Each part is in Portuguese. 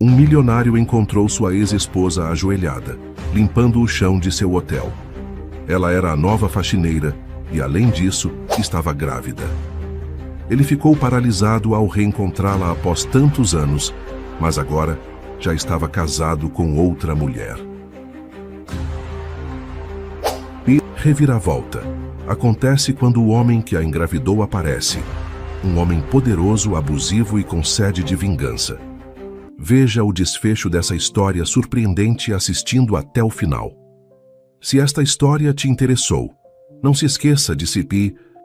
Um milionário encontrou sua ex-esposa ajoelhada, limpando o chão de seu hotel. Ela era a nova faxineira e, além disso, estava grávida. Ele ficou paralisado ao reencontrá-la após tantos anos, mas agora já estava casado com outra mulher. E reviravolta acontece quando o homem que a engravidou aparece. Um homem poderoso, abusivo e com sede de vingança. Veja o desfecho dessa história surpreendente assistindo até o final. Se esta história te interessou, não se esqueça de se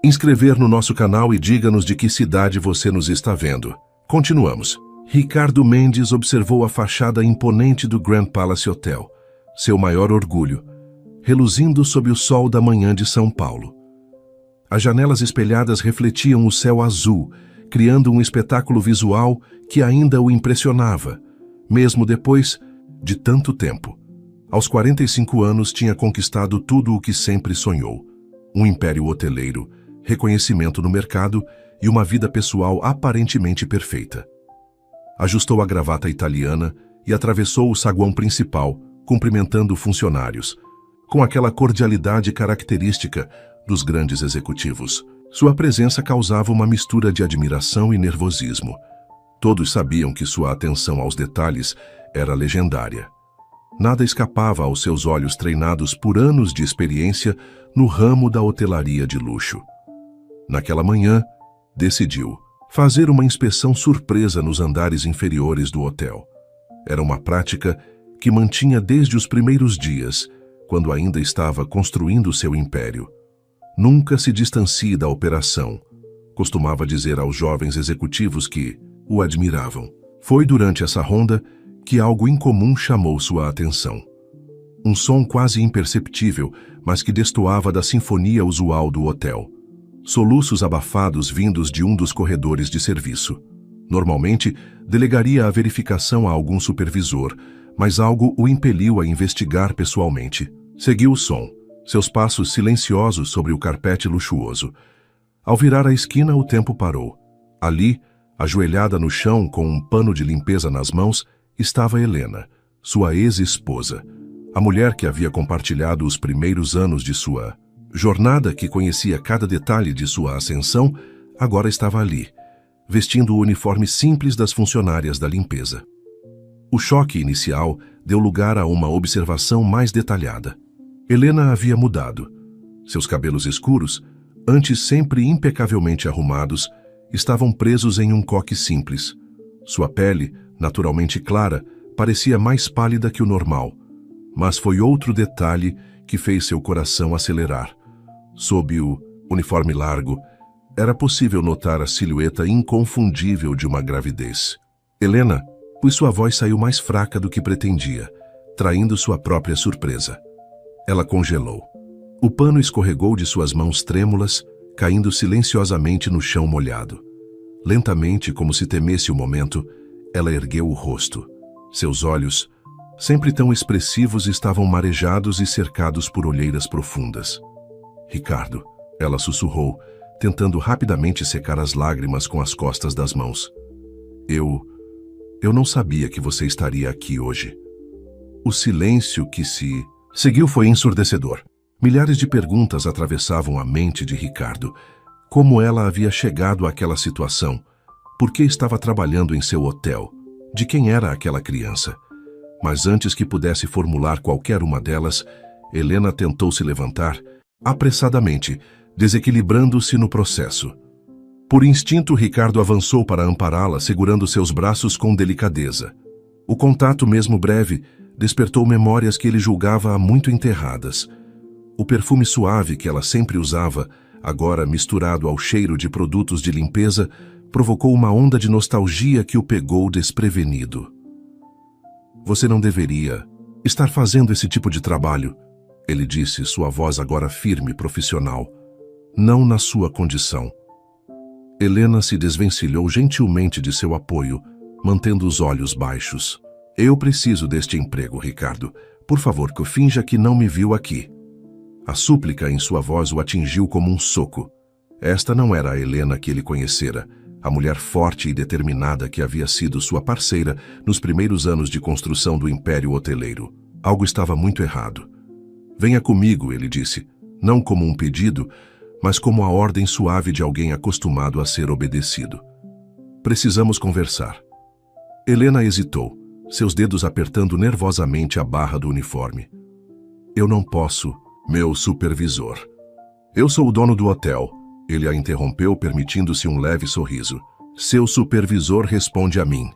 inscrever no nosso canal e diga-nos de que cidade você nos está vendo. Continuamos. Ricardo Mendes observou a fachada imponente do Grand Palace Hotel, seu maior orgulho, reluzindo sob o sol da manhã de São Paulo. As janelas espelhadas refletiam o céu azul, criando um espetáculo visual que ainda o impressionava, mesmo depois de tanto tempo. Aos 45 anos tinha conquistado tudo o que sempre sonhou: um império hoteleiro, reconhecimento no mercado e uma vida pessoal aparentemente perfeita. Ajustou a gravata italiana e atravessou o saguão principal, cumprimentando funcionários, com aquela cordialidade característica dos grandes executivos. Sua presença causava uma mistura de admiração e nervosismo. Todos sabiam que sua atenção aos detalhes era legendária. Nada escapava aos seus olhos treinados por anos de experiência no ramo da hotelaria de luxo. Naquela manhã, decidiu fazer uma inspeção surpresa nos andares inferiores do hotel. Era uma prática que mantinha desde os primeiros dias, quando ainda estava construindo seu império. Nunca se distancie da operação, costumava dizer aos jovens executivos que o admiravam. Foi durante essa ronda que algo incomum chamou sua atenção. Um som quase imperceptível, mas que destoava da sinfonia usual do hotel. Soluços abafados vindos de um dos corredores de serviço. Normalmente, delegaria a verificação a algum supervisor, mas algo o impeliu a investigar pessoalmente. Seguiu o som, seus passos silenciosos sobre o carpete luxuoso. Ao virar a esquina, o tempo parou. Ali, ajoelhada no chão com um pano de limpeza nas mãos, estava Helena, sua ex-esposa, a mulher que havia compartilhado os primeiros anos de sua jornada, que conhecia cada detalhe de sua ascensão, agora estava ali, vestindo o uniforme simples das funcionárias da limpeza. O choque inicial deu lugar a uma observação mais detalhada. Helena havia mudado. Seus cabelos escuros, antes sempre impecavelmente arrumados, estavam presos em um coque simples. Sua pele, naturalmente clara, parecia mais pálida que o normal. Mas foi outro detalhe que fez seu coração acelerar. Sob o uniforme largo, era possível notar a silhueta inconfundível de uma gravidez. Helena, pois sua voz saiu mais fraca do que pretendia, traindo sua própria surpresa. Ela congelou. O pano escorregou de suas mãos trêmulas, caindo silenciosamente no chão molhado. Lentamente, como se temesse o momento, ela ergueu o rosto. Seus olhos, sempre tão expressivos, estavam marejados e cercados por olheiras profundas. Ricardo, ela sussurrou, tentando rapidamente secar as lágrimas com as costas das mãos. Eu não sabia que você estaria aqui hoje. O silêncio que se seguiu foi ensurdecedor. Milhares de perguntas atravessavam a mente de Ricardo. Como ela havia chegado àquela situação? Por que estava trabalhando em seu hotel? De quem era aquela criança? Mas antes que pudesse formular qualquer uma delas, Helena tentou se levantar, apressadamente, desequilibrando-se no processo. Por instinto, Ricardo avançou para ampará-la, segurando seus braços com delicadeza. O contato, mesmo breve, despertou memórias que ele julgava há muito enterradas. O perfume suave que ela sempre usava, agora misturado ao cheiro de produtos de limpeza, provocou uma onda de nostalgia que o pegou desprevenido. Você não deveria estar fazendo esse tipo de trabalho, ele disse, sua voz agora firme e profissional. Não na sua condição. Helena se desvencilhou gentilmente de seu apoio, mantendo os olhos baixos. Eu preciso deste emprego, Ricardo. Por favor, que finja que não me viu aqui. A súplica em sua voz o atingiu como um soco. Esta não era a Helena que ele conhecera, a mulher forte e determinada que havia sido sua parceira nos primeiros anos de construção do império hoteleiro. Algo estava muito errado. Venha comigo, ele disse, não como um pedido, mas como a ordem suave de alguém acostumado a ser obedecido. Precisamos conversar. Helena hesitou, seus dedos apertando nervosamente a barra do uniforme. Eu não posso, meu supervisor. Eu sou o dono do hotel. Ele a interrompeu, permitindo-se um leve sorriso. Seu supervisor responde a mim.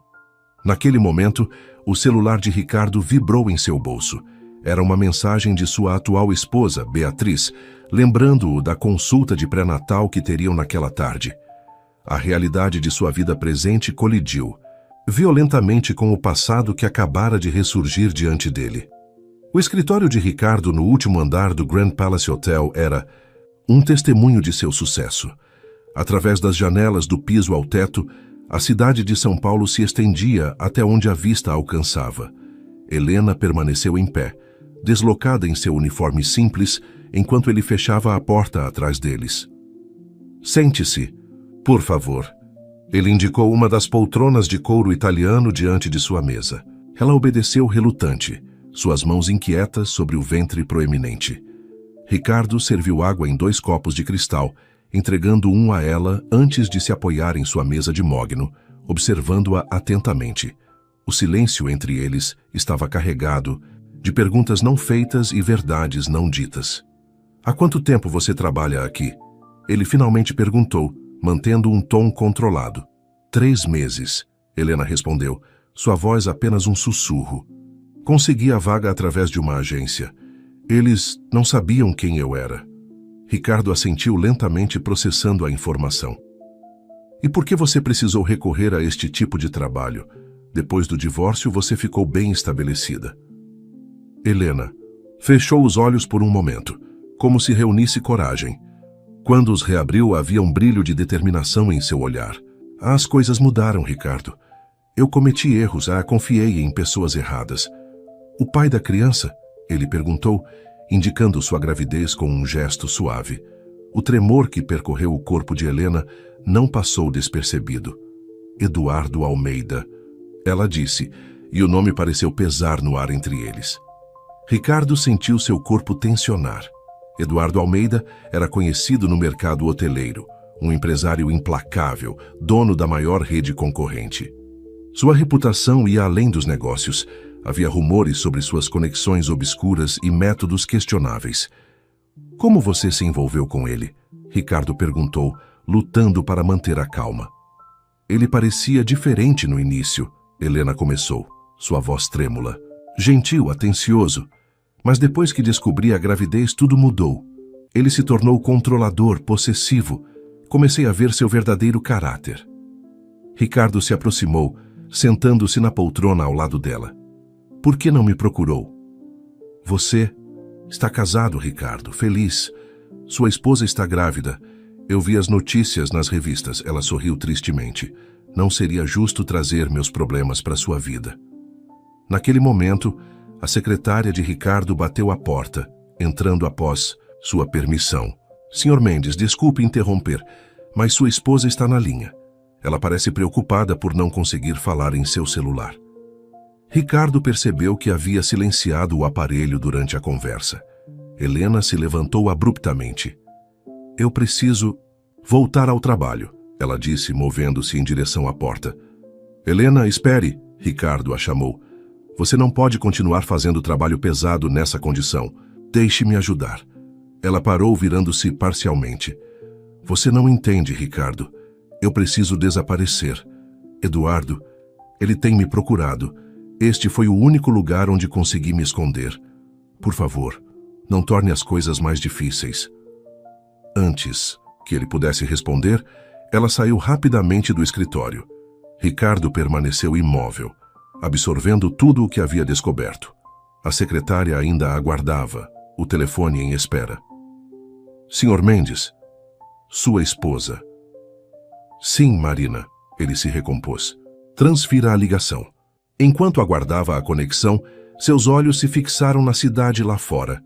Naquele momento, o celular de Ricardo vibrou em seu bolso. Era uma mensagem de sua atual esposa, Beatriz, lembrando-o da consulta de pré-natal que teriam naquela tarde. A realidade de sua vida presente colidiu violentamente com o passado que acabara de ressurgir diante dele. O escritório de Ricardo no último andar do Grand Palace Hotel era um testemunho de seu sucesso. Através das janelas do piso ao teto, a cidade de São Paulo se estendia até onde a vista alcançava. Helena permaneceu em pé, deslocada em seu uniforme simples, enquanto ele fechava a porta atrás deles. Sente-se, por favor. Ele indicou uma das poltronas de couro italiano diante de sua mesa. Ela obedeceu relutante, suas mãos inquietas sobre o ventre proeminente. Ricardo serviu água em 2 copos de cristal, entregando um a ela antes de se apoiar em sua mesa de mogno, observando-a atentamente. O silêncio entre eles estava carregado de perguntas não feitas e verdades não ditas. Há quanto tempo você trabalha aqui? Ele finalmente perguntou, mantendo um tom controlado. 3 meses, Helena respondeu, sua voz apenas um sussurro. Consegui a vaga através de uma agência. Eles não sabiam quem eu era. Ricardo assentiu lentamente, processando a informação. E por que você precisou recorrer a este tipo de trabalho? Depois do divórcio, você ficou bem estabelecida. Helena fechou os olhos por um momento, como se reunisse coragem. Quando os reabriu, havia um brilho de determinação em seu olhar. As coisas mudaram, Ricardo. Eu cometi erros, confiei em pessoas erradas. O pai da criança? Ele perguntou, indicando sua gravidez com um gesto suave. O tremor que percorreu o corpo de Helena não passou despercebido. Eduardo Almeida. Ela disse, e o nome pareceu pesar no ar entre eles. Ricardo sentiu seu corpo tensionar. Eduardo Almeida era conhecido no mercado hoteleiro, um empresário implacável, dono da maior rede concorrente. Sua reputação ia além dos negócios. Havia rumores sobre suas conexões obscuras e métodos questionáveis. Como você se envolveu com ele? Ricardo perguntou, lutando para manter a calma. Ele parecia diferente no início, Helena começou, sua voz trêmula. Gentil, atencioso. Mas depois que descobri a gravidez, tudo mudou. Ele se tornou controlador, possessivo. Comecei a ver seu verdadeiro caráter. Ricardo se aproximou, sentando-se na poltrona ao lado dela. Por que não me procurou? Você está casado, Ricardo, feliz. Sua esposa está grávida. Eu vi as notícias nas revistas. Ela sorriu tristemente. Não seria justo trazer meus problemas para sua vida. Naquele momento, a secretária de Ricardo bateu à porta, entrando após sua permissão. Sr. Mendes, desculpe interromper, mas sua esposa está na linha. Ela parece preocupada por não conseguir falar em seu celular. Ricardo percebeu que havia silenciado o aparelho durante a conversa. Helena se levantou abruptamente. Eu preciso voltar ao trabalho, ela disse, movendo-se em direção à porta. Helena, espere, Ricardo a chamou. Você não pode continuar fazendo trabalho pesado nessa condição. Deixe-me ajudar. Ela parou, virando-se parcialmente. Você não entende, Ricardo. Eu preciso desaparecer. Eduardo, ele tem me procurado. Este foi o único lugar onde consegui me esconder. Por favor, não torne as coisas mais difíceis. Antes que ele pudesse responder, ela saiu rapidamente do escritório. Ricardo permaneceu imóvel, absorvendo tudo o que havia descoberto. A secretária ainda aguardava, o telefone em espera. Sr. Mendes, sua esposa. Sim, Marina, ele se recompôs. Transfira a ligação. Enquanto aguardava a conexão, seus olhos se fixaram na cidade lá fora.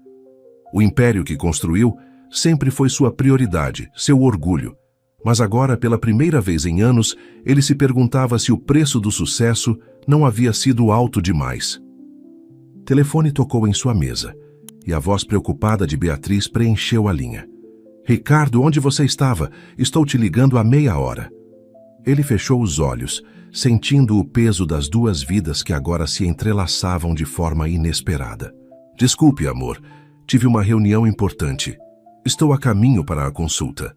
O império que construiu sempre foi sua prioridade, seu orgulho. Mas agora, pela primeira vez em anos, ele se perguntava se o preço do sucesso não havia sido alto demais. O telefone tocou em sua mesa, e a voz preocupada de Beatriz preencheu a linha. Ricardo, onde você estava? Estou te ligando há meia hora. Ele fechou os olhos, sentindo o peso das duas vidas que agora se entrelaçavam de forma inesperada. Desculpe, amor. Tive uma reunião importante. Estou a caminho para a consulta.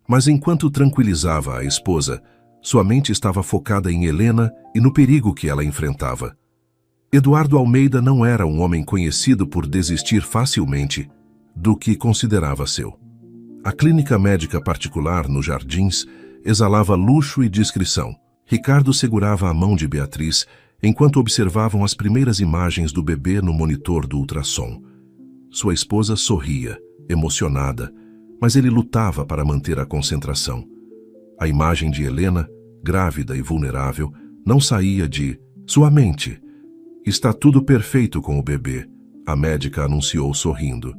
Mas enquanto tranquilizava a esposa, sua mente estava focada em Helena e no perigo que ela enfrentava. Eduardo Almeida não era um homem conhecido por desistir facilmente do que considerava seu. A clínica médica particular nos Jardins exalava luxo e discrição. Ricardo segurava a mão de Beatriz enquanto observavam as primeiras imagens do bebê no monitor do ultrassom. Sua esposa sorria, emocionada, mas ele lutava para manter a concentração. A imagem de Helena, grávida e vulnerável, não saía de sua mente. Está tudo perfeito com o bebê, a médica anunciou sorrindo.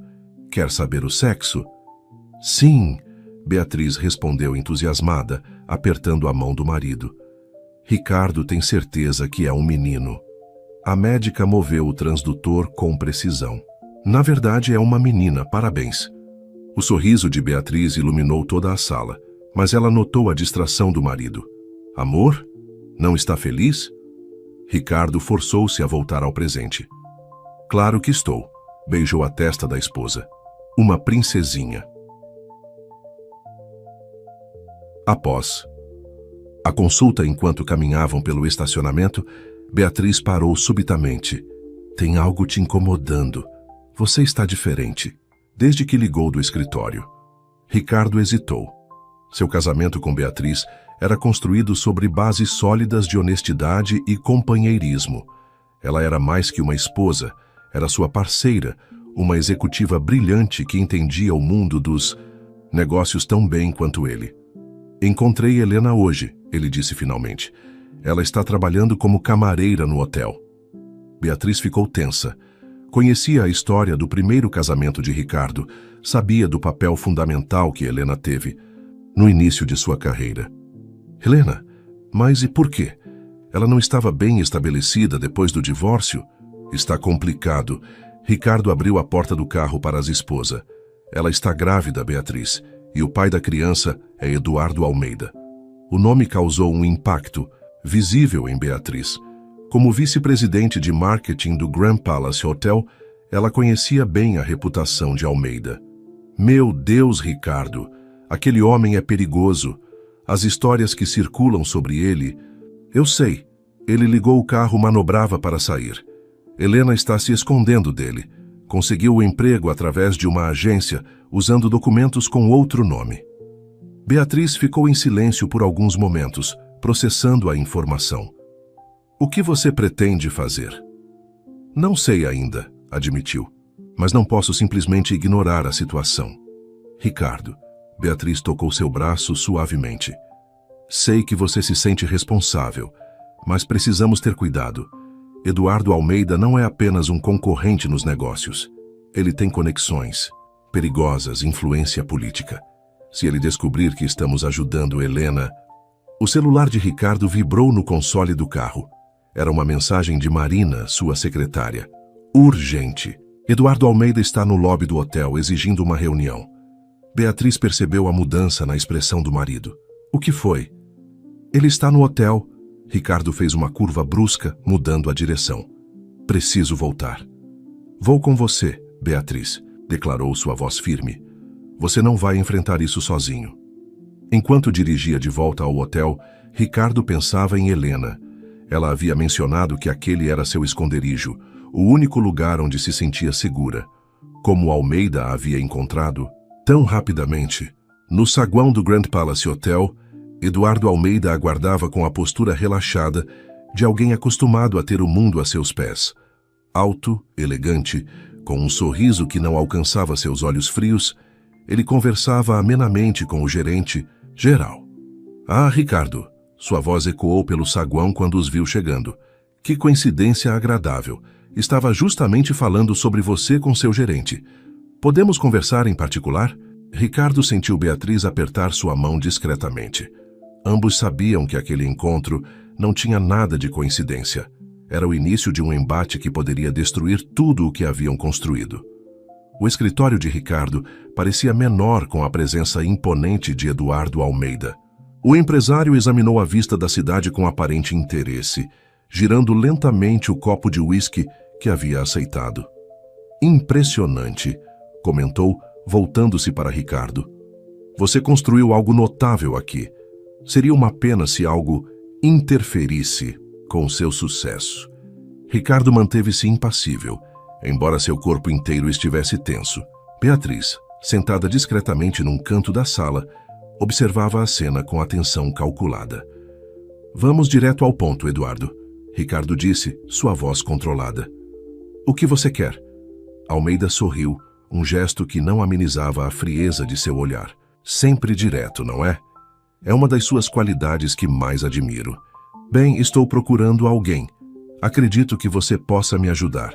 Quer saber o sexo? Sim, Beatriz respondeu entusiasmada, apertando a mão do marido. Ricardo tem certeza que é um menino. A médica moveu o transdutor com precisão. Na verdade, é uma menina, parabéns. O sorriso de Beatriz iluminou toda a sala, mas ela notou a distração do marido. Amor? Não está feliz? Ricardo forçou-se a voltar ao presente. Claro que estou, beijou a testa da esposa. Uma princesinha. Após a consulta enquanto caminhavam pelo estacionamento, Beatriz parou subitamente. Tem algo te incomodando. Você está diferente. Desde que ligou do escritório. Ricardo hesitou. Seu casamento com Beatriz era construído sobre bases sólidas de honestidade e companheirismo. Ela era mais que uma esposa, era sua parceira, uma executiva brilhante que entendia o mundo dos negócios tão bem quanto ele. Encontrei Helena hoje, ele disse finalmente. Ela está trabalhando como camareira no hotel. Beatriz ficou tensa. Conhecia a história do primeiro casamento de Ricardo, sabia do papel fundamental que Helena teve no início de sua carreira. Helena, mas e por quê? Ela não estava bem estabelecida depois do divórcio? Está complicado. Ricardo abriu a porta do carro para a esposa. Ela está grávida, Beatriz, e o pai da criança é Eduardo Almeida. O nome causou um impacto visível em Beatriz. Como vice-presidente de marketing do Grand Palace Hotel, ela conhecia bem a reputação de Almeida. Meu Deus, Ricardo, aquele homem é perigoso. As histórias que circulam sobre ele... Eu sei, ele ligou o carro, manobrava para sair. Helena está se escondendo dele. Conseguiu o emprego através de uma agência, usando documentos com outro nome. Beatriz ficou em silêncio por alguns momentos, processando a informação. O que você pretende fazer? Não sei ainda, admitiu, mas não posso simplesmente ignorar a situação. Ricardo, Beatriz tocou seu braço suavemente. Sei que você se sente responsável, mas precisamos ter cuidado. Eduardo Almeida não é apenas um concorrente nos negócios. Ele tem conexões perigosas, influência política. Se ele descobrir que estamos ajudando Helena... O celular de Ricardo vibrou no console do carro. Era uma mensagem de Marina, sua secretária. Urgente. Eduardo Almeida está no lobby do hotel exigindo uma reunião. Beatriz percebeu a mudança na expressão do marido. O que foi? Ele está no hotel. Ricardo fez uma curva brusca, mudando a direção. Preciso voltar. Vou com você, Beatriz, declarou sua voz firme. Você não vai enfrentar isso sozinho. Enquanto dirigia de volta ao hotel, Ricardo pensava em Helena. Ela havia mencionado que aquele era seu esconderijo, o único lugar onde se sentia segura. Como Almeida a havia encontrado, tão rapidamente. No saguão do Grand Palace Hotel, Eduardo Almeida aguardava com a postura relaxada de alguém acostumado a ter o mundo a seus pés. Alto, elegante, com um sorriso que não alcançava seus olhos frios, ele conversava amenamente com o gerente geral. Ah, Ricardo, sua voz ecoou pelo saguão quando os viu chegando. Que coincidência agradável. Estava justamente falando sobre você com seu gerente. Podemos conversar em particular? Ricardo sentiu Beatriz apertar sua mão discretamente. Ambos sabiam que aquele encontro não tinha nada de coincidência. Era o início de um embate que poderia destruir tudo o que haviam construído. O escritório de Ricardo parecia menor com a presença imponente de Eduardo Almeida. O empresário examinou a vista da cidade com aparente interesse, girando lentamente o copo de uísque que havia aceitado. Impressionante, comentou, voltando-se para Ricardo. Você construiu algo notável aqui. Seria uma pena se algo interferisse com seu sucesso. Ricardo manteve-se impassível, embora seu corpo inteiro estivesse tenso. Beatriz, sentada discretamente num canto da sala, observava a cena com atenção calculada. Vamos direto ao ponto, Eduardo, Ricardo disse, sua voz controlada. O que você quer? Almeida sorriu, um gesto que não amenizava a frieza de seu olhar. Sempre direto, não é? É uma das suas qualidades que mais admiro. Bem, estou procurando alguém. Acredito que você possa me ajudar.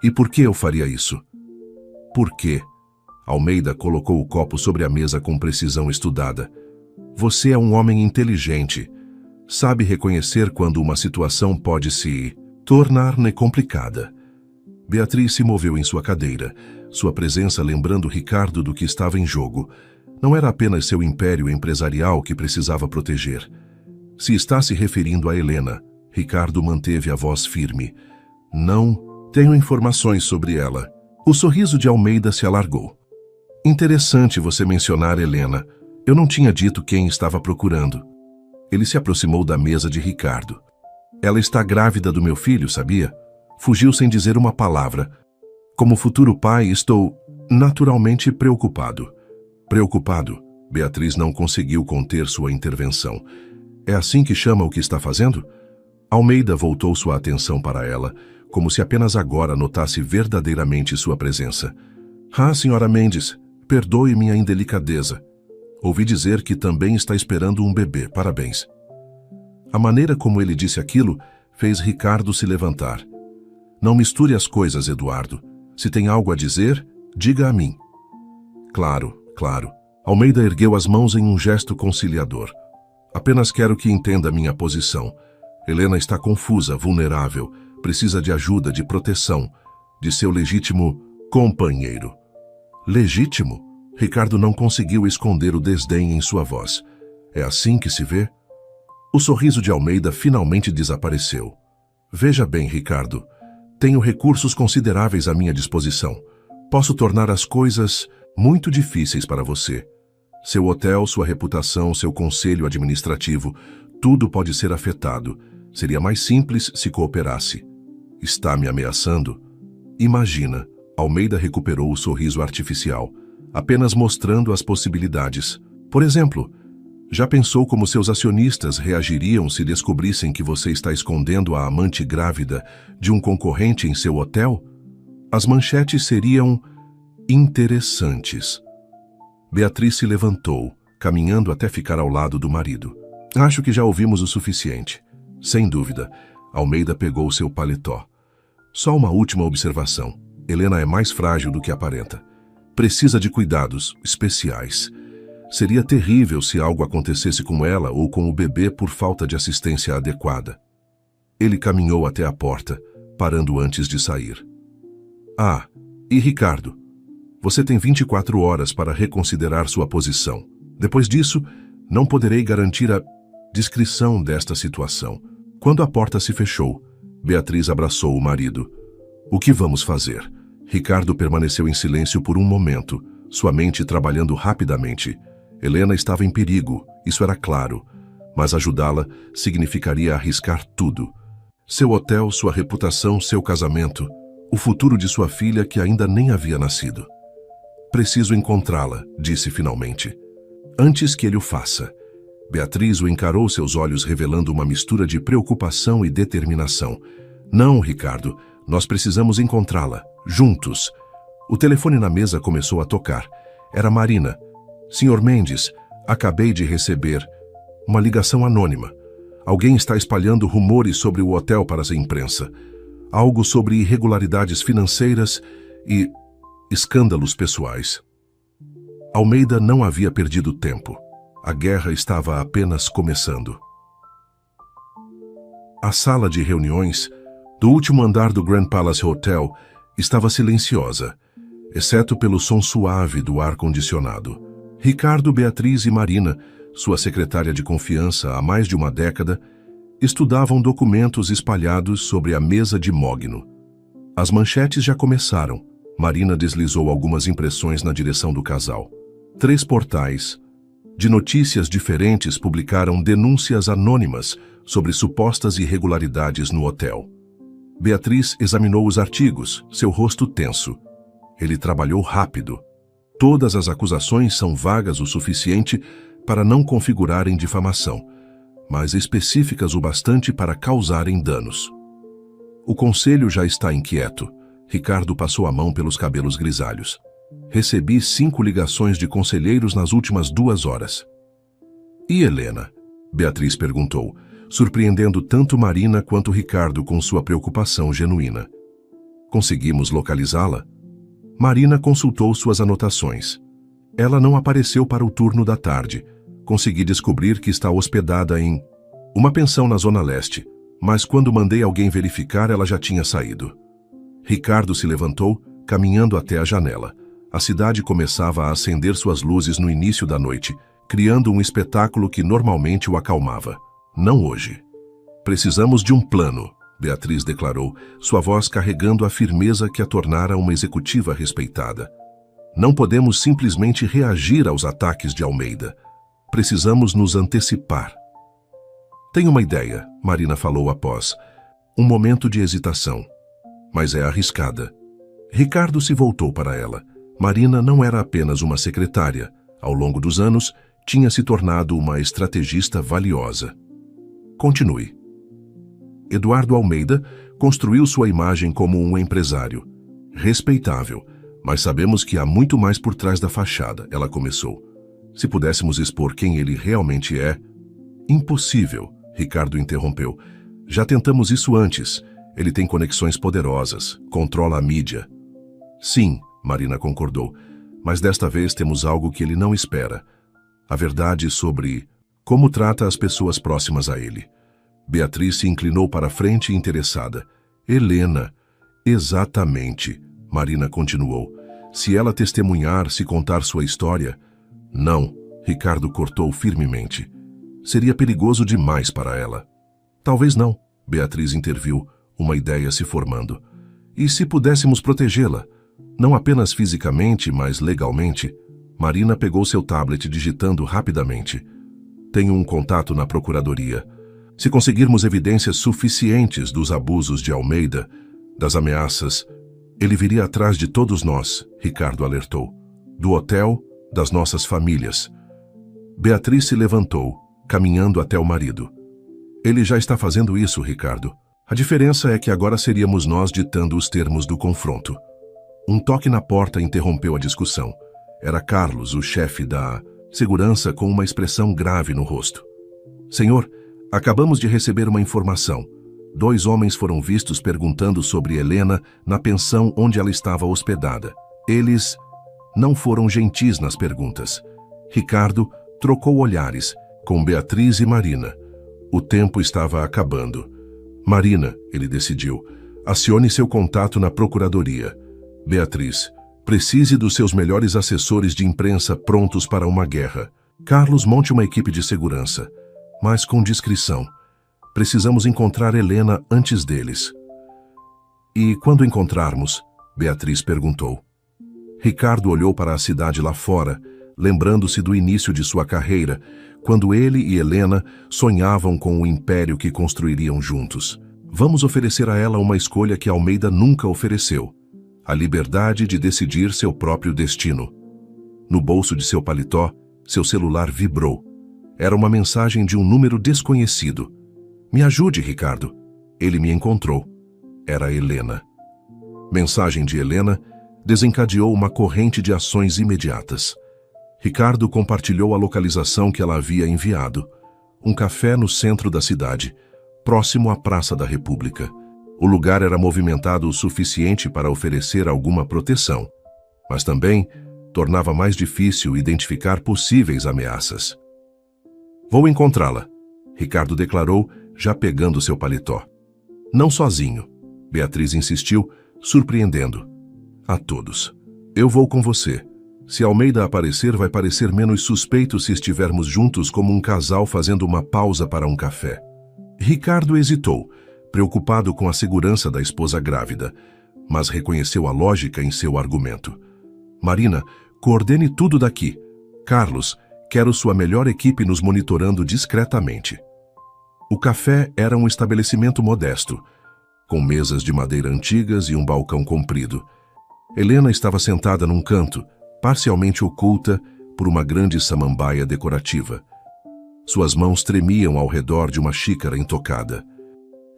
E por que eu faria isso? Por quê? Almeida colocou o copo sobre a mesa com precisão estudada. Você é um homem inteligente. Sabe reconhecer quando uma situação pode se tornar complicada. Beatriz se moveu em sua cadeira, sua presença lembrando Ricardo do que estava em jogo. Não era apenas seu império empresarial que precisava proteger. Se está se referindo a Helena, Ricardo manteve a voz firme. Não tenho informações sobre ela. O sorriso de Almeida se alargou. Interessante você mencionar Helena. Eu não tinha dito quem estava procurando. Ele se aproximou da mesa de Ricardo. Ela está grávida do meu filho, sabia? Fugiu sem dizer uma palavra. Como futuro pai, estou naturalmente preocupado. Preocupado? Beatriz não conseguiu conter sua intervenção. É assim que chama o que está fazendo? Almeida voltou sua atenção para ela, como se apenas agora notasse verdadeiramente sua presença. Ah, senhora Mendes, perdoe minha indelicadeza. Ouvi dizer que também está esperando um bebê. Parabéns. A maneira como ele disse aquilo fez Ricardo se levantar. Não misture as coisas, Eduardo. Se tem algo a dizer, diga a mim. Claro, claro. Almeida ergueu as mãos em um gesto conciliador. Apenas quero que entenda minha posição. Helena está confusa, vulnerável, precisa de ajuda, de proteção, de seu legítimo companheiro. Legítimo? Ricardo não conseguiu esconder o desdém em sua voz. É assim que se vê? O sorriso de Almeida finalmente desapareceu. Veja bem, Ricardo. Tenho recursos consideráveis à minha disposição. Posso tornar as coisas muito difíceis para você. Seu hotel, sua reputação, seu conselho administrativo, tudo pode ser afetado. Seria mais simples se cooperasse. Está me ameaçando? Imagina. Almeida recuperou o sorriso artificial, apenas mostrando as possibilidades. Por exemplo, já pensou como seus acionistas reagiriam se descobrissem que você está escondendo a amante grávida de um concorrente em seu hotel? As manchetes seriam interessantes. Beatriz se levantou, caminhando até ficar ao lado do marido. Acho que já ouvimos o suficiente. Sem dúvida, Almeida pegou seu paletó. Só uma última observação. Helena é mais frágil do que aparenta. Precisa de cuidados especiais. Seria terrível se algo acontecesse com ela ou com o bebê por falta de assistência adequada. Ele caminhou até a porta, parando antes de sair. Ah, e Ricardo, você tem 24 horas para reconsiderar sua posição. Depois disso, não poderei garantir a discrição desta situação. Quando a porta se fechou, Beatriz abraçou o marido. O que vamos fazer? Ricardo permaneceu em silêncio por um momento, sua mente trabalhando rapidamente. Helena estava em perigo, isso era claro, mas ajudá-la significaria arriscar tudo. Seu hotel, sua reputação, seu casamento, o futuro de sua filha que ainda nem havia nascido. Preciso encontrá-la, disse finalmente. Antes que ele o faça, Beatriz o encarou, seus olhos revelando uma mistura de preocupação e determinação. Não, Ricardo, nós precisamos encontrá-la, juntos. O telefone na mesa começou a tocar. Era Marina. Senhor Mendes, acabei de receber uma ligação anônima. Alguém está espalhando rumores sobre o hotel para a imprensa. Algo sobre irregularidades financeiras e escândalos pessoais. Almeida não havia perdido tempo. A guerra estava apenas começando. A sala de reuniões do último andar do Grand Palace Hotel estava silenciosa, exceto pelo som suave do ar-condicionado. Ricardo, Beatriz e Marina, sua secretária de confiança há mais de uma década, estudavam documentos espalhados sobre a mesa de mogno. As manchetes já começaram. Marina deslizou algumas impressões na direção do casal. 3 portais de notícias diferentes publicaram denúncias anônimas sobre supostas irregularidades no hotel. Beatriz examinou os artigos, seu rosto tenso. Ele trabalhou rápido. Todas as acusações são vagas o suficiente para não configurarem difamação, mas específicas o bastante para causarem danos. O conselho já está inquieto. Ricardo passou a mão pelos cabelos grisalhos. Recebi 5 ligações de conselheiros nas últimas 2 horas. E Helena? Beatriz perguntou, surpreendendo tanto Marina quanto Ricardo com sua preocupação genuína. Conseguimos localizá-la? Marina consultou suas anotações. Ela não apareceu para o turno da tarde. Consegui descobrir que está hospedada em uma pensão na Zona Leste, mas quando mandei alguém verificar, ela já tinha saído. Ricardo se levantou, caminhando até a janela. A cidade começava a acender suas luzes no início da noite, criando um espetáculo que normalmente o acalmava. Não hoje. Precisamos de um plano, Beatriz declarou, sua voz carregando a firmeza que a tornara uma executiva respeitada. Não podemos simplesmente reagir aos ataques de Almeida. Precisamos nos antecipar. Tenho uma ideia, Marina falou após um momento de hesitação. Mas é arriscada. Ricardo se voltou para ela. Marina não era apenas uma secretária. Ao longo dos anos, tinha se tornado uma estrategista valiosa. Continue. Eduardo Almeida construiu sua imagem como um empresário. Respeitável, mas sabemos que há muito mais por trás da fachada, ela começou. Se pudéssemos expor quem ele realmente é... Impossível, Ricardo interrompeu. Já tentamos isso antes. Ele tem conexões poderosas, controla a mídia. Sim, Marina concordou, mas desta vez temos algo que ele não espera. A verdade sobre como trata as pessoas próximas a ele. Beatriz se inclinou para a frente interessada. Helena. Exatamente, Marina continuou. Se ela testemunhar, se contar sua história... Não, Ricardo cortou firmemente. Seria perigoso demais para ela. Talvez não, Beatriz interviu, uma ideia se formando. E se pudéssemos protegê-la? Não apenas fisicamente, mas legalmente? Marina pegou seu tablet digitando rapidamente. Tenho um contato na procuradoria. Se conseguirmos evidências suficientes dos abusos de Almeida, das ameaças, ele viria atrás de todos nós, Ricardo alertou. Do hotel, das nossas famílias. Beatriz se levantou, caminhando até o marido. Ele já está fazendo isso, Ricardo. A diferença é que agora seríamos nós ditando os termos do confronto. Um toque na porta interrompeu a discussão. Era Carlos, o chefe da segurança, com uma expressão grave no rosto. Senhor, acabamos de receber uma informação. 2 homens foram vistos perguntando sobre Helena na pensão onde ela estava hospedada. Eles não foram gentis nas perguntas. Ricardo trocou olhares com Beatriz e Marina. O tempo estava acabando. Marina, ele decidiu, acione seu contato na procuradoria. Beatriz, precise dos seus melhores assessores de imprensa prontos para uma guerra. Carlos, monte uma equipe de segurança, mas com discrição. Precisamos encontrar Helena antes deles. E quando encontrarmos? Beatriz perguntou. Ricardo olhou para a cidade lá fora, lembrando-se do início de sua carreira, quando ele e Helena sonhavam com o império que construiriam juntos. Vamos oferecer a ela uma escolha que Almeida nunca ofereceu: a liberdade de decidir seu próprio destino. No bolso de seu paletó, seu celular vibrou. Era uma mensagem de um número desconhecido. Me ajude, Ricardo. Ele me encontrou. Era Helena. Mensagem de Helena desencadeou uma corrente de ações imediatas. Ricardo compartilhou a localização que ela havia enviado. Um café no centro da cidade, próximo à Praça da República. O lugar era movimentado o suficiente para oferecer alguma proteção, mas também tornava mais difícil identificar possíveis ameaças. Vou encontrá-la, Ricardo declarou, já pegando seu paletó. Não sozinho, Beatriz insistiu, surpreendendo a todos. Eu vou com você. Se Almeida aparecer, vai parecer menos suspeito se estivermos juntos como um casal fazendo uma pausa para um café. Ricardo hesitou, preocupado com a segurança da esposa grávida, mas reconheceu a lógica em seu argumento. Marina, coordene tudo daqui. Carlos, quero sua melhor equipe nos monitorando discretamente. O café era um estabelecimento modesto, com mesas de madeira antigas e um balcão comprido. Helena estava sentada num canto, parcialmente oculta por uma grande samambaia decorativa. Suas mãos tremiam ao redor de uma xícara intocada.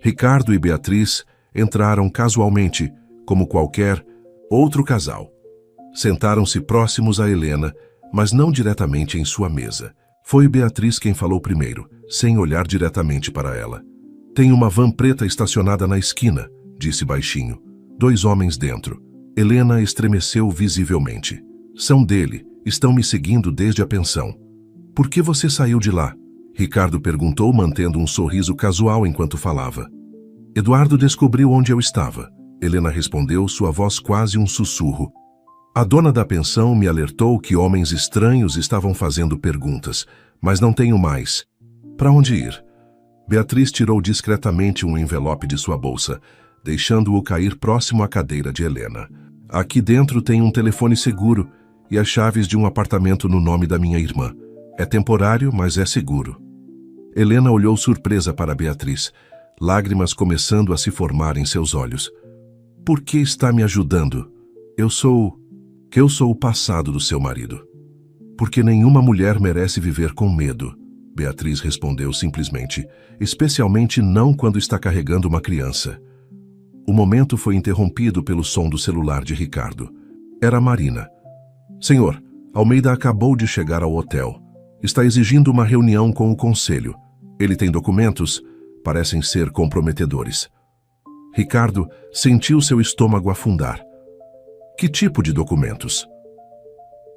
Ricardo e Beatriz entraram casualmente, como qualquer outro casal. Sentaram-se próximos a Helena, mas não diretamente em sua mesa. Foi Beatriz quem falou primeiro, sem olhar diretamente para ela. Tem uma van preta estacionada na esquina, disse baixinho. 2 homens dentro. Helena estremeceu visivelmente. São dele, estão me seguindo desde a pensão. Por que você saiu de lá? Ricardo perguntou, mantendo um sorriso casual enquanto falava. Eduardo descobriu onde eu estava. Helena respondeu, sua voz quase um sussurro. A dona da pensão me alertou que homens estranhos estavam fazendo perguntas, mas não tenho mais. Para onde ir? Beatriz tirou discretamente um envelope de sua bolsa, deixando-o cair próximo à cadeira de Helena. Aqui dentro tem um telefone seguro e as chaves de um apartamento no nome da minha irmã. É temporário, mas é seguro. Helena olhou surpresa para Beatriz, lágrimas começando a se formar em seus olhos. Por que está me ajudando? Eu sou o passado do seu marido. Porque nenhuma mulher merece viver com medo, Beatriz respondeu simplesmente, especialmente não quando está carregando uma criança. O momento foi interrompido pelo som do celular de Ricardo. Era Marina. Senhor, Almeida acabou de chegar ao hotel. Está exigindo uma reunião com o conselho. Ele tem documentos? Parecem ser comprometedores. Ricardo sentiu seu estômago afundar. Que tipo de documentos?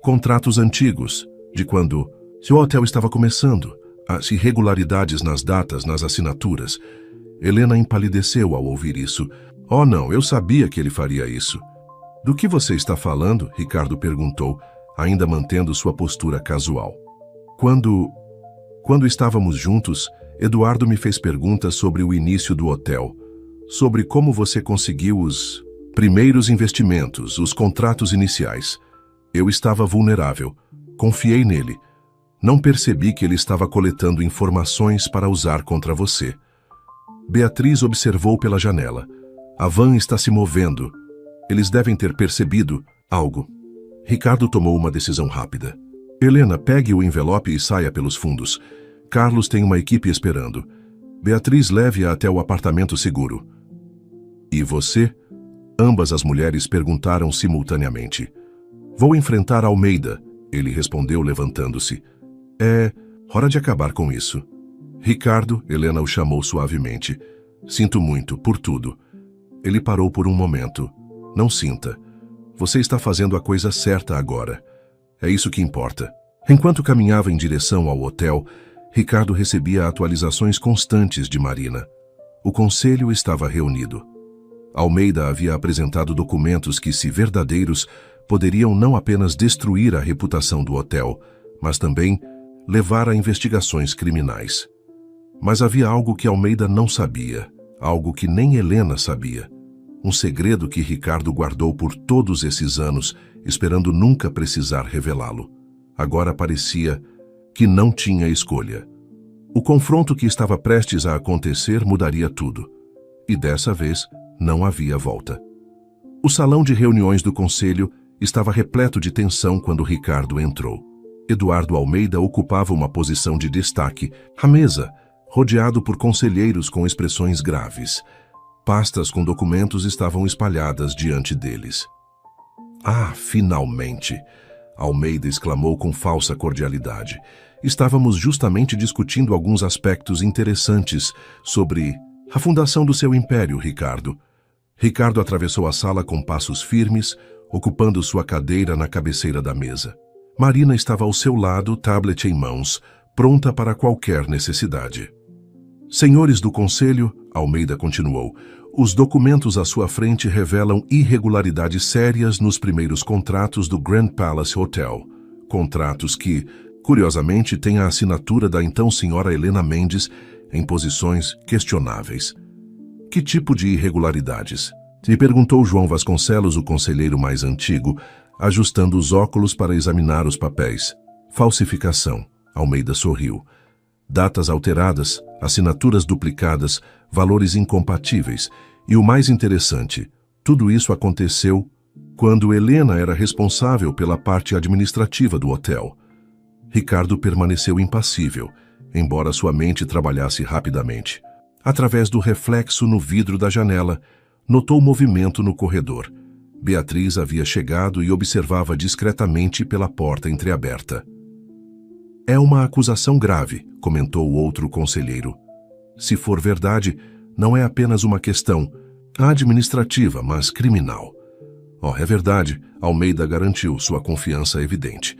Contratos antigos, de quando seu hotel estava começando, as irregularidades nas datas, nas assinaturas. Helena empalideceu ao ouvir isso. Oh não, eu sabia que ele faria isso. Do que você está falando? Ricardo perguntou, ainda mantendo sua postura casual. Quando estávamos juntos, Eduardo me fez perguntas sobre o início do hotel, sobre como você conseguiu os primeiros investimentos, os contratos iniciais. Eu estava vulnerável. Confiei nele. Não percebi que ele estava coletando informações para usar contra você. Beatriz observou pela janela. A van está se movendo. Eles devem ter percebido algo. Ricardo tomou uma decisão rápida. Helena, pegue o envelope e saia pelos fundos. Carlos tem uma equipe esperando. Beatriz, leve-a até o apartamento seguro. E você? Ambas as mulheres perguntaram simultaneamente. Vou enfrentar Almeida, ele respondeu levantando-se. É hora de acabar com isso. Ricardo, Helena o chamou suavemente. Sinto muito, por tudo. Ele parou por um momento. Não sinta. Você está fazendo a coisa certa agora. É isso que importa. Enquanto caminhava em direção ao hotel, Ricardo recebia atualizações constantes de Marina. O conselho estava reunido. Almeida havia apresentado documentos que, se verdadeiros, poderiam não apenas destruir a reputação do hotel, mas também levar a investigações criminais. Mas havia algo que Almeida não sabia, algo que nem Helena sabia. Um segredo que Ricardo guardou por todos esses anos, esperando nunca precisar revelá-lo. Agora parecia que não tinha escolha. O confronto que estava prestes a acontecer mudaria tudo. E dessa vez, não havia volta. O salão de reuniões do conselho estava repleto de tensão quando Ricardo entrou. Eduardo Almeida ocupava uma posição de destaque, à mesa, rodeado por conselheiros com expressões graves. Pastas com documentos estavam espalhadas diante deles. Ah, finalmente! Almeida exclamou com falsa cordialidade. Estávamos justamente discutindo alguns aspectos interessantes sobre a fundação do seu império, Ricardo. Ricardo atravessou a sala com passos firmes, ocupando sua cadeira na cabeceira da mesa. Marina estava ao seu lado, tablet em mãos, pronta para qualquer necessidade. Senhores do conselho, Almeida continuou, os documentos à sua frente revelam irregularidades sérias nos primeiros contratos do Grand Palace Hotel. Contratos que, curiosamente, têm a assinatura da então senhora Helena Mendes em posições questionáveis. Que tipo de irregularidades? Me perguntou João Vasconcelos, o conselheiro mais antigo, ajustando os óculos para examinar os papéis. Falsificação. Almeida sorriu. Datas alteradas, assinaturas duplicadas, valores incompatíveis. E o mais interessante, tudo isso aconteceu quando Helena era responsável pela parte administrativa do hotel. Ricardo permaneceu impassível, embora sua mente trabalhasse rapidamente. Através do reflexo no vidro da janela, notou movimento no corredor. Beatriz havia chegado e observava discretamente pela porta entreaberta. É uma acusação grave, comentou o outro conselheiro. Se for verdade, não é apenas uma questão administrativa, mas criminal. É verdade, Almeida garantiu, sua confiança evidente.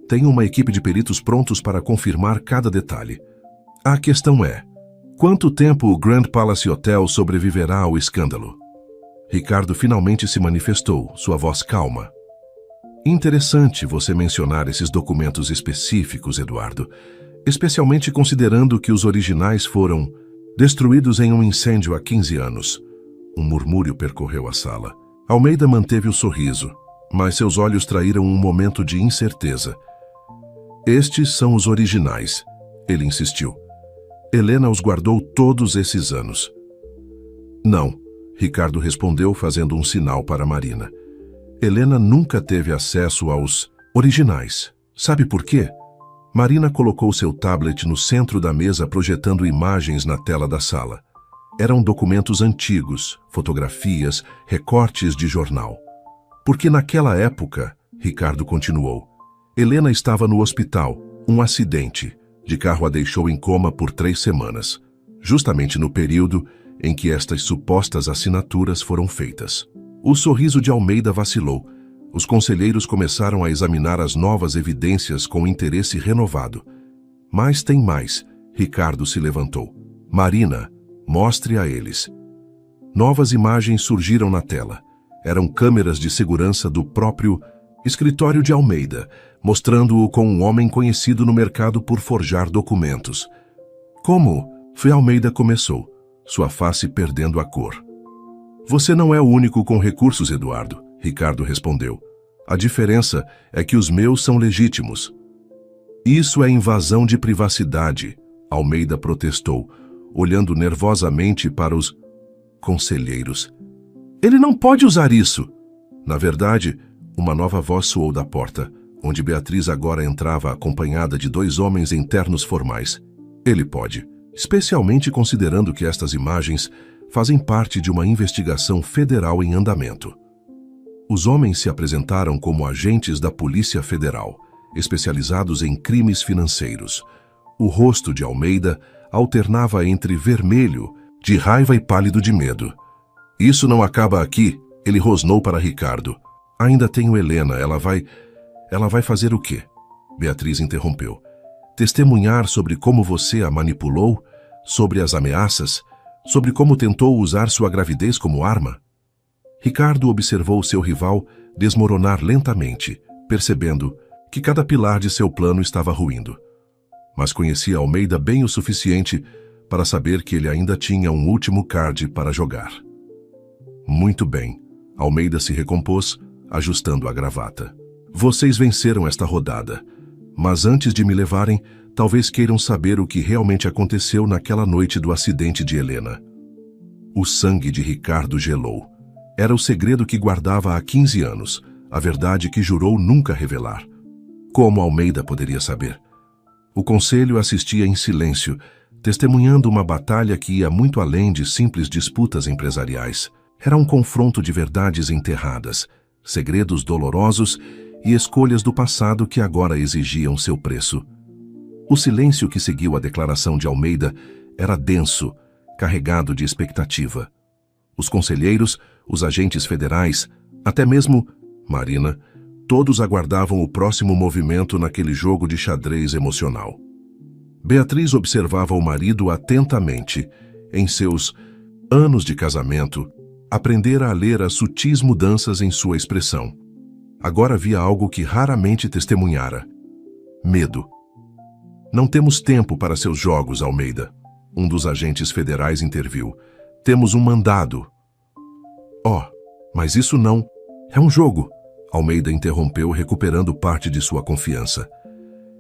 Tenho uma equipe de peritos prontos para confirmar cada detalhe. A questão é, quanto tempo o Grand Palace Hotel sobreviverá ao escândalo? Ricardo finalmente se manifestou, sua voz calma. Interessante você mencionar esses documentos específicos, Eduardo, especialmente considerando que os originais foram destruídos em um incêndio há 15 anos. Um murmúrio percorreu a sala. Almeida manteve o sorriso, mas seus olhos traíram um momento de incerteza. Estes são os originais, ele insistiu. Helena os guardou todos esses anos. Não, Ricardo respondeu fazendo um sinal para Marina. Helena nunca teve acesso aos originais. Sabe por quê? Marina colocou seu tablet no centro da mesa projetando imagens na tela da sala. Eram documentos antigos, fotografias, recortes de jornal. Porque naquela época, Ricardo continuou, Helena estava no hospital, um acidente. De carro a deixou em coma por 3 semanas, justamente no período em que estas supostas assinaturas foram feitas. O sorriso de Almeida vacilou. Os conselheiros começaram a examinar as novas evidências com interesse renovado. Mas tem mais. Ricardo se levantou. Marina, mostre a eles. Novas imagens surgiram na tela. Eram câmeras de segurança do próprio escritório de Almeida, mostrando-o com um homem conhecido no mercado por forjar documentos. Como? Almeida começou, sua face perdendo a cor. Você não é o único com recursos, Eduardo, Ricardo respondeu. A diferença é que os meus são legítimos. Isso é invasão de privacidade, Almeida protestou, olhando nervosamente para os conselheiros. Ele não pode usar isso. Na verdade, uma nova voz soou da porta, onde Beatriz agora entrava acompanhada de 2 homens em ternos formais. Ele pode, especialmente considerando que estas imagens fazem parte de uma investigação federal em andamento. Os homens se apresentaram como agentes da Polícia Federal, especializados em crimes financeiros. O rosto de Almeida alternava entre vermelho, de raiva e pálido de medo. Isso não acaba aqui, ele rosnou para Ricardo. Ainda tenho Helena, ela vai fazer o quê? Beatriz interrompeu. Testemunhar sobre como você a manipulou, sobre as ameaças, sobre como tentou usar sua gravidez como arma? Ricardo observou seu rival desmoronar lentamente, percebendo que cada pilar de seu plano estava ruindo. Mas conhecia Almeida bem o suficiente para saber que ele ainda tinha um último card para jogar. Muito bem, Almeida se recompôs, ajustando a gravata. Vocês venceram esta rodada, mas antes de me levarem, talvez queiram saber o que realmente aconteceu naquela noite do acidente de Helena. O sangue de Ricardo gelou. Era o segredo que guardava há 15 anos, a verdade que jurou nunca revelar. Como Almeida poderia saber? O conselho assistia em silêncio, testemunhando uma batalha que ia muito além de simples disputas empresariais. Era um confronto de verdades enterradas, segredos dolorosos e escolhas do passado que agora exigiam seu preço. O silêncio que seguiu a declaração de Almeida era denso, carregado de expectativa. Os conselheiros, os agentes federais, até mesmo Marina, todos aguardavam o próximo movimento naquele jogo de xadrez emocional. Beatriz observava o marido atentamente. Em seus anos de casamento, aprendera a ler as sutis mudanças em sua expressão. Agora havia algo que raramente testemunhara: medo. Não temos tempo para seus jogos, Almeida. Um dos agentes federais interviu. Temos um mandado. Oh, mas isso não. É um jogo. Almeida interrompeu, recuperando parte de sua confiança.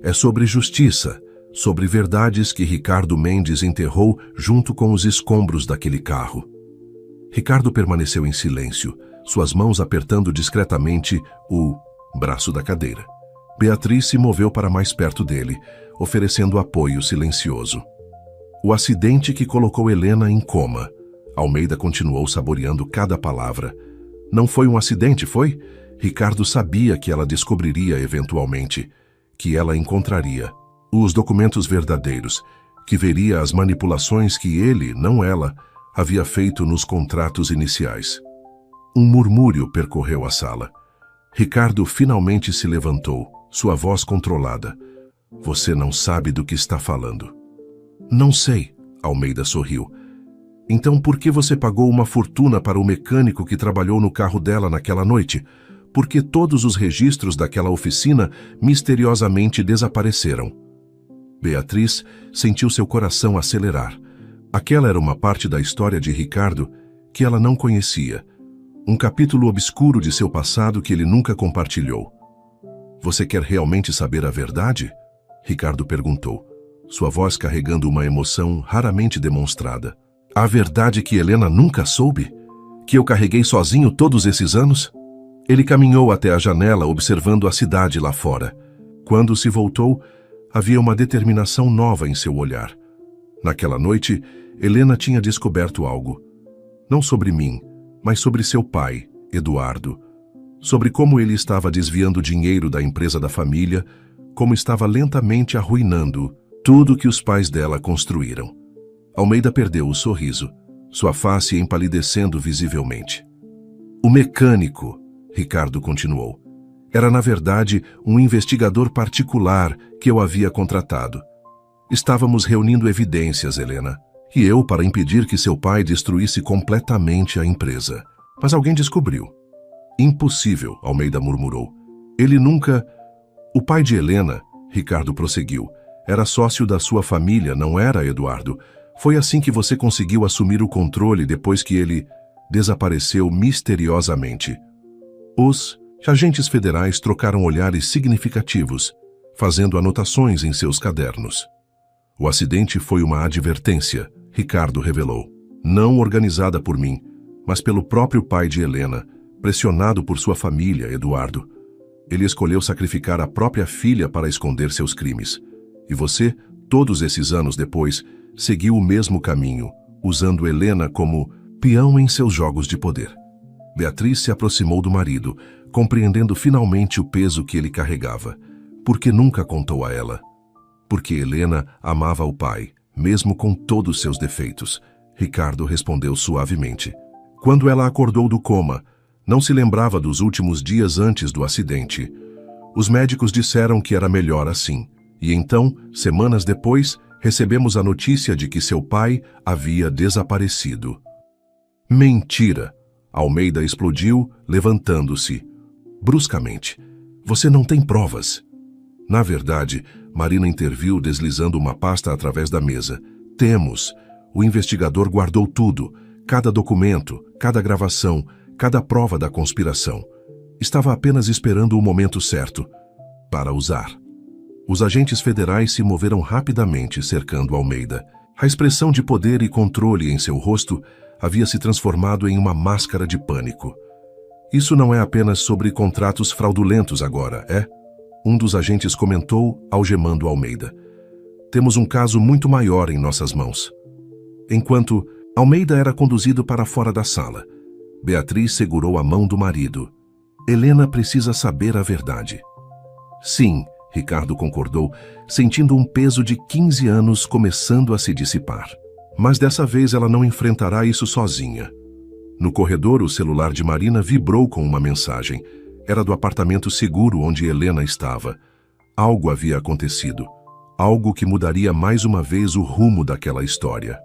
É sobre justiça, sobre verdades que Ricardo Mendes enterrou junto com os escombros daquele carro. Ricardo permaneceu em silêncio, suas mãos apertando discretamente o braço da cadeira. Beatriz se moveu para mais perto dele, oferecendo apoio silencioso. O acidente que colocou Helena em coma. Almeida continuou saboreando cada palavra. Não foi um acidente, foi? Ricardo sabia que ela descobriria eventualmente, que ela encontraria os documentos verdadeiros, que veria as manipulações que ele, não ela, havia feito nos contratos iniciais. Um murmúrio percorreu a sala. Ricardo finalmente se levantou, sua voz controlada. Você não sabe do que está falando. Não sei, Almeida sorriu. Então por que você pagou uma fortuna para o mecânico que trabalhou no carro dela naquela noite? Porque todos os registros daquela oficina misteriosamente desapareceram. Beatriz sentiu seu coração acelerar. Aquela era uma parte da história de Ricardo que ela não conhecia. Um capítulo obscuro de seu passado que ele nunca compartilhou. Você quer realmente saber a verdade? Ricardo perguntou, sua voz carregando uma emoção raramente demonstrada. A verdade que Helena nunca soube? Que eu carreguei sozinho todos esses anos? Ele caminhou até a janela observando a cidade lá fora. Quando se voltou, havia uma determinação nova em seu olhar. Naquela noite, Helena tinha descoberto algo. Não sobre mim, mas sobre seu pai, Eduardo. Sobre como ele estava desviando dinheiro da empresa da família, como estava lentamente arruinando tudo que os pais dela construíram. Almeida perdeu o sorriso, sua face empalidecendo visivelmente. O mecânico, Ricardo continuou, era na verdade um investigador particular que eu havia contratado. Estávamos reunindo evidências, Helena, e eu para impedir que seu pai destruísse completamente a empresa. Mas alguém descobriu. Impossível, Almeida murmurou. Ele nunca... O pai de Helena, Ricardo prosseguiu, era sócio da sua família, não era, Eduardo? Foi assim que você conseguiu assumir o controle depois que ele desapareceu misteriosamente. Os agentes federais trocaram olhares significativos, fazendo anotações em seus cadernos. O acidente foi uma advertência, Ricardo revelou. Não organizada por mim, mas pelo próprio pai de Helena, pressionado por sua família, Eduardo. Ele escolheu sacrificar a própria filha para esconder seus crimes. E você, todos esses anos depois, seguiu o mesmo caminho, usando Helena como peão em seus jogos de poder. Beatriz se aproximou do marido, compreendendo finalmente o peso que ele carregava. Porque nunca contou a ela. Porque Helena amava o pai, mesmo com todos seus defeitos. Ricardo respondeu suavemente. Quando ela acordou do coma, não se lembrava dos últimos dias antes do acidente. Os médicos disseram que era melhor assim. E então, semanas depois, recebemos a notícia de que seu pai havia desaparecido. Mentira! Almeida explodiu, levantando-se. Bruscamente. Você não tem provas. Na verdade, Marina interviu deslizando uma pasta através da mesa. Temos. O investigador guardou tudo. Cada documento, cada gravação, cada prova da conspiração. Estava apenas esperando o momento certo para usar. Os agentes federais se moveram rapidamente, cercando Almeida. A expressão de poder e controle em seu rosto havia se transformado em uma máscara de pânico. Isso não é apenas sobre contratos fraudulentos agora, é? Um dos agentes comentou, algemando Almeida. Temos um caso muito maior em nossas mãos. Enquanto Almeida era conduzido para fora da sala, Beatriz segurou a mão do marido. Helena precisa saber a verdade. Sim, Ricardo concordou, sentindo um peso de 15 anos começando a se dissipar. Mas dessa vez ela não enfrentará isso sozinha. No corredor, o celular de Marina vibrou com uma mensagem. Era do apartamento seguro onde Helena estava. Algo havia acontecido. Algo que mudaria mais uma vez o rumo daquela história.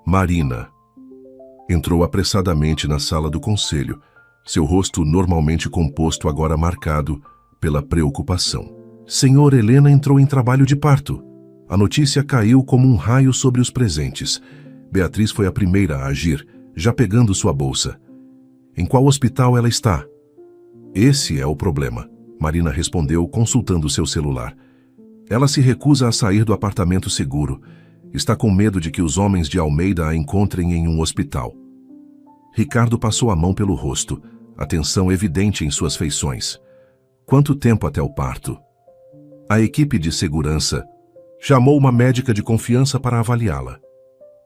Marina entrou apressadamente na sala do conselho, seu rosto normalmente composto agora marcado pela preocupação. Senhor, Helena entrou em trabalho de parto. A notícia caiu como um raio sobre os presentes. Beatriz foi a primeira a agir, já pegando sua bolsa. Em qual hospital ela está? Esse é o problema, Marina respondeu, consultando seu celular. Ela se recusa a sair do apartamento seguro. Está com medo de que os homens de Almeida a encontrem em um hospital. Ricardo passou a mão pelo rosto, a tensão evidente em suas feições. Quanto tempo até o parto? A equipe de segurança chamou uma médica de confiança para avaliá-la.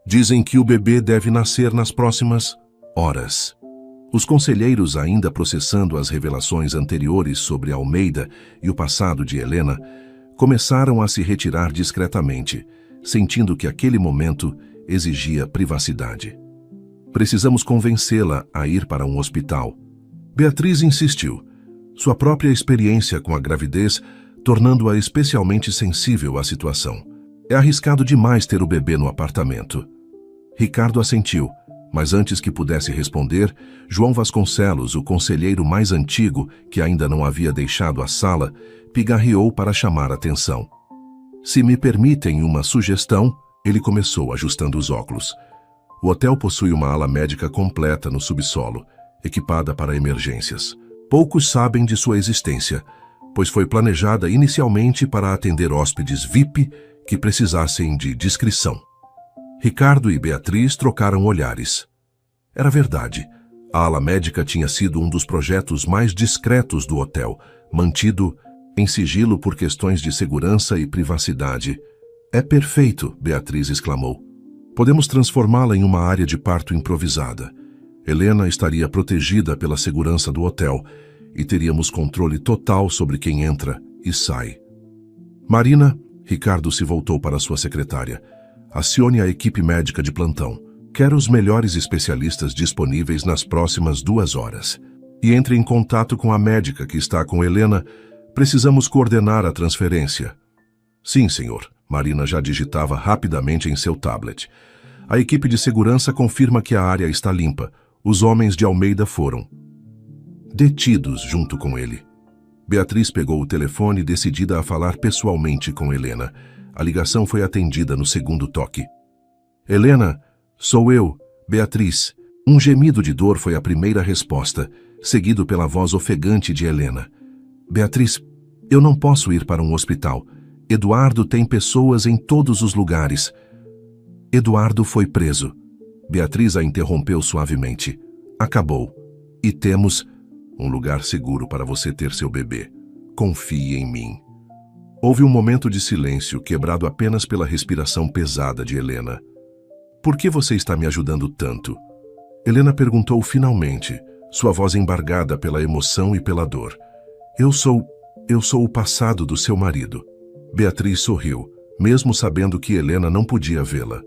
Dizem que o bebê deve nascer nas próximas horas. Os conselheiros, ainda processando as revelações anteriores sobre Almeida e o passado de Helena, começaram a se retirar discretamente, sentindo que aquele momento exigia privacidade. Precisamos convencê-la a ir para um hospital. Beatriz insistiu, sua própria experiência com a gravidez tornando-a especialmente sensível à situação. É arriscado demais ter o bebê no apartamento. Ricardo assentiu, mas antes que pudesse responder, João Vasconcelos, o conselheiro mais antigo, que ainda não havia deixado a sala, pigarreou para chamar a atenção. Se me permitem uma sugestão, ele começou ajustando os óculos. O hotel possui uma ala médica completa no subsolo, equipada para emergências. Poucos sabem de sua existência, pois foi planejada inicialmente para atender hóspedes VIP que precisassem de discrição. Ricardo e Beatriz trocaram olhares. Era verdade. A ala médica tinha sido um dos projetos mais discretos do hotel, mantido em sigilo por questões de segurança e privacidade. É perfeito, Beatriz exclamou. Podemos transformá-la em uma área de parto improvisada. Helena estaria protegida pela segurança do hotel e teríamos controle total sobre quem entra e sai. Marina, Ricardo se voltou para sua secretária. Acione a equipe médica de plantão. Quero os melhores especialistas disponíveis nas próximas 2 horas. E entre em contato com a médica que está com Helena. Precisamos coordenar a transferência. Sim, senhor. Marina já digitava rapidamente em seu tablet. A equipe de segurança confirma que a área está limpa. Os homens de Almeida foram detidos junto com ele. Beatriz pegou o telefone decidida a falar pessoalmente com Helena. A ligação foi atendida no segundo toque. Helena, sou eu, Beatriz. Um gemido de dor foi a primeira resposta, seguido pela voz ofegante de Helena. Beatriz, eu não posso ir para um hospital. Eduardo tem pessoas em todos os lugares. Eduardo foi preso. Beatriz a interrompeu suavemente. Acabou. E temos um lugar seguro para você ter seu bebê. Confie em mim. Houve um momento de silêncio, quebrado apenas pela respiração pesada de Helena. Por que você está me ajudando tanto? Helena perguntou finalmente, sua voz embargada pela emoção e pela dor. Eu sou o passado do seu marido. Beatriz sorriu, mesmo sabendo que Helena não podia vê-la.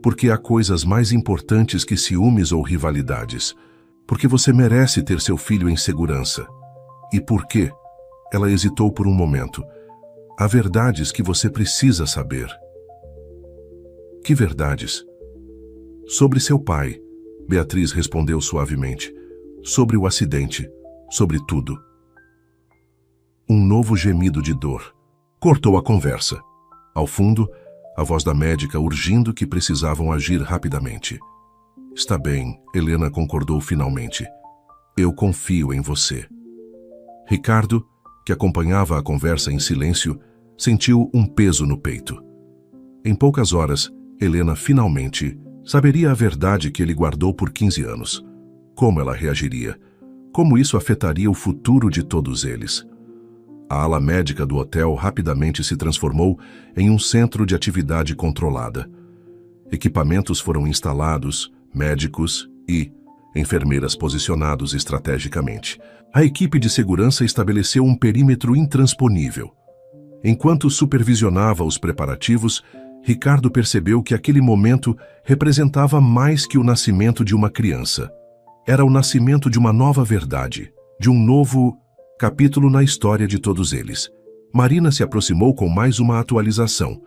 Porque há coisas mais importantes que ciúmes ou rivalidades. Porque você merece ter seu filho em segurança. E por quê? Ela hesitou por um momento. Há verdades que você precisa saber. Que verdades? Sobre seu pai, Beatriz respondeu suavemente. Sobre o acidente, sobre tudo. Um novo gemido de dor cortou a conversa. Ao fundo, a voz da médica urgindo que precisavam agir rapidamente. Está bem, Helena concordou finalmente. Eu confio em você. Ricardo, que acompanhava a conversa em silêncio, sentiu um peso no peito. Em poucas horas, Helena finalmente saberia a verdade que ele guardou por 15 anos. Como ela reagiria? Como isso afetaria o futuro de todos eles? A ala médica do hotel rapidamente se transformou em um centro de atividade controlada. Equipamentos foram instalados, médicos e enfermeiras posicionados estrategicamente. A equipe de segurança estabeleceu um perímetro intransponível. Enquanto supervisionava os preparativos, Ricardo percebeu que aquele momento representava mais que o nascimento de uma criança. Era o nascimento de uma nova verdade, de um novo capítulo na história de todos eles. Marina se aproximou com mais uma atualização.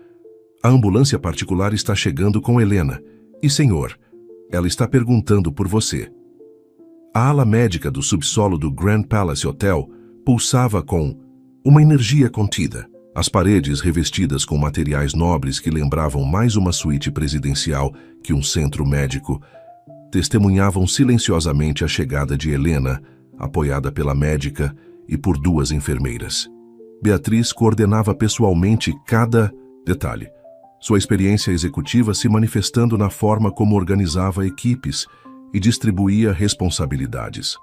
A ambulância particular está chegando com Helena. E, senhor, ela está perguntando por você. A ala médica do subsolo do Grand Palace Hotel pulsava com uma energia contida. As paredes revestidas com materiais nobres que lembravam mais uma suíte presidencial que um centro médico testemunhavam silenciosamente a chegada de Helena, apoiada pela médica e por duas enfermeiras. Beatriz coordenava pessoalmente cada detalhe, sua experiência executiva se manifestando na forma como organizava equipes e distribuía responsabilidades.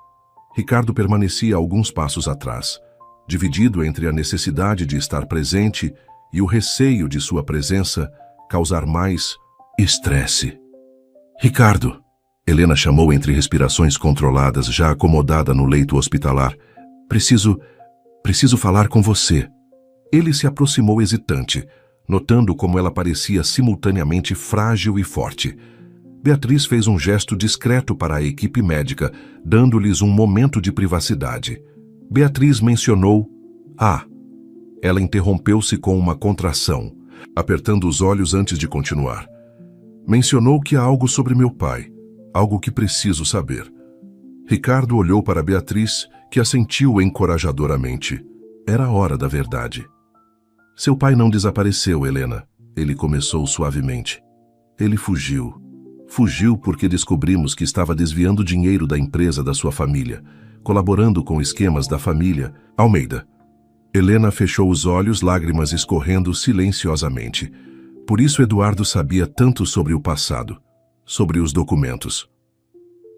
Ricardo permanecia alguns passos atrás, dividido entre a necessidade de estar presente e o receio de sua presença causar mais estresse. Ricardo, Helena chamou entre respirações controladas, já acomodada no leito hospitalar. Preciso falar com você. Ele se aproximou hesitante, notando como ela parecia simultaneamente frágil e forte. Beatriz fez um gesto discreto para a equipe médica, dando-lhes um momento de privacidade. Beatriz mencionou Ela interrompeu-se com uma contração, apertando os olhos antes de continuar. Mencionou que há algo sobre meu pai, algo que preciso saber. Ricardo olhou para Beatriz, que assentiu encorajadoramente. Era a hora da verdade. Seu pai não desapareceu, Helena. Ele começou suavemente. Ele fugiu. Fugiu porque descobrimos que estava desviando dinheiro da empresa da sua família, colaborando com esquemas da família Almeida. Helena fechou os olhos, lágrimas escorrendo silenciosamente. Por isso Eduardo sabia tanto sobre o passado, sobre os documentos.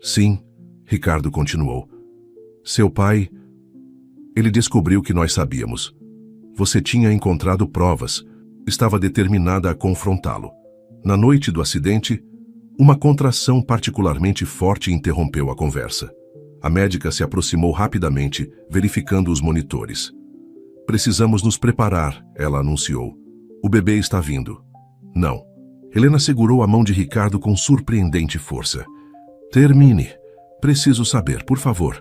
Sim, Ricardo continuou. Seu pai... Ele descobriu que nós sabíamos. Você tinha encontrado provas, estava determinada a confrontá-lo. Na noite do acidente, uma contração particularmente forte interrompeu a conversa. A médica se aproximou rapidamente, verificando os monitores. Precisamos nos preparar, ela anunciou. O bebê está vindo. Não. Helena segurou a mão de Ricardo com surpreendente força. Termine. Preciso saber, por favor.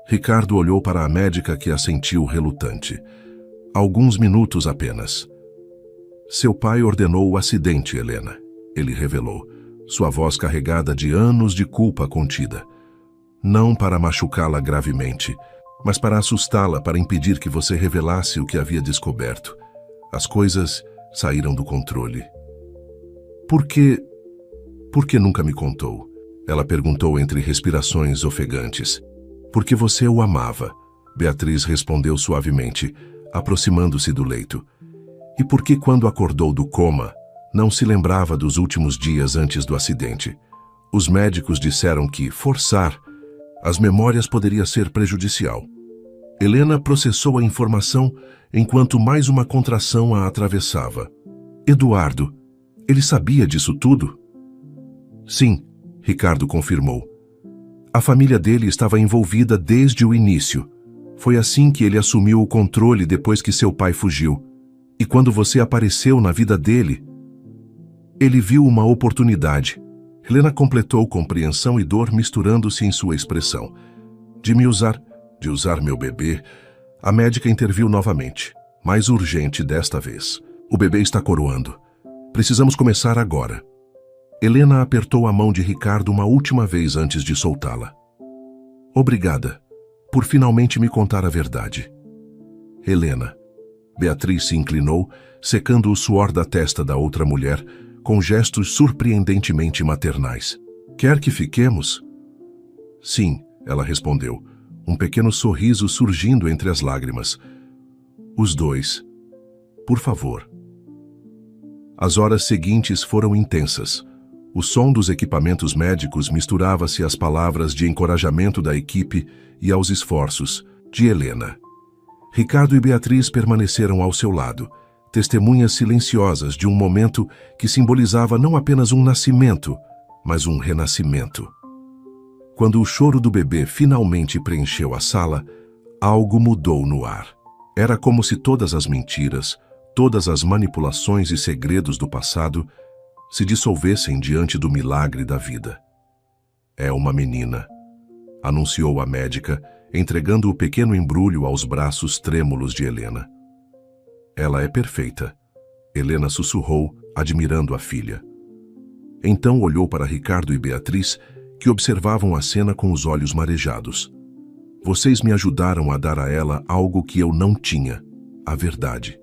Ricardo olhou para a médica, que assentiu relutante. Alguns minutos apenas. Seu pai ordenou o acidente, Helena. Ele revelou, sua voz carregada de anos de culpa contida. Não para machucá-la gravemente, mas para assustá-la, para impedir que você revelasse o que havia descoberto. As coisas saíram do controle. Por que nunca me contou? Ela perguntou entre respirações ofegantes. Porque você o amava, Beatriz respondeu suavemente, aproximando-se do leito. E porque quando acordou do coma, não se lembrava dos últimos dias antes do acidente. Os médicos disseram que forçar as memórias poderia ser prejudicial. Helena processou a informação enquanto mais uma contração a atravessava. Eduardo, ele sabia disso tudo? Sim, Ricardo confirmou. A família dele estava envolvida desde o início. Foi assim que ele assumiu o controle depois que seu pai fugiu. E quando você apareceu na vida dele, ele viu uma oportunidade. Helena completou compreensão e dor misturando-se em sua expressão. De usar meu bebê, a médica interviu novamente, mais urgente desta vez. O bebê está coroando. Precisamos começar agora. Helena apertou a mão de Ricardo uma última vez antes de soltá-la. Obrigada por finalmente me contar a verdade. Helena. Beatriz se inclinou, secando o suor da testa da outra mulher, com gestos surpreendentemente maternais. Quer que fiquemos? Sim, ela respondeu, um pequeno sorriso surgindo entre as lágrimas. Os dois. Por favor. As horas seguintes foram intensas. O som dos equipamentos médicos misturava-se às palavras de encorajamento da equipe e aos esforços de Helena. Ricardo e Beatriz permaneceram ao seu lado, testemunhas silenciosas de um momento que simbolizava não apenas um nascimento, mas um renascimento. Quando o choro do bebê finalmente preencheu a sala, algo mudou no ar. Era como se todas as mentiras, todas as manipulações e segredos do passado se dissolvessem diante do milagre da vida. É uma menina, anunciou a médica, entregando o pequeno embrulho aos braços trêmulos de Helena. Ela é perfeita, Helena sussurrou, admirando a filha. Então olhou para Ricardo e Beatriz, que observavam a cena com os olhos marejados. Vocês me ajudaram a dar a ela algo que eu não tinha, a verdade.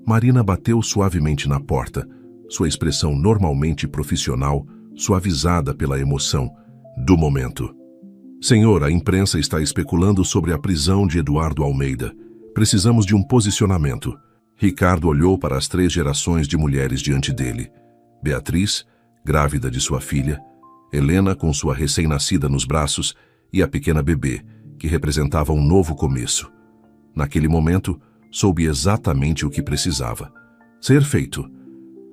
Marina bateu suavemente na porta, sua expressão normalmente profissional, suavizada pela emoção do momento. Senhor, a imprensa está especulando sobre a prisão de Eduardo Almeida. Precisamos de um posicionamento. Ricardo olhou para as 3 gerações de mulheres diante dele. Beatriz, grávida de sua filha, Helena com sua recém-nascida nos braços e a pequena bebê, que representava um novo começo. Naquele momento, soube exatamente o que precisava. Ser feito.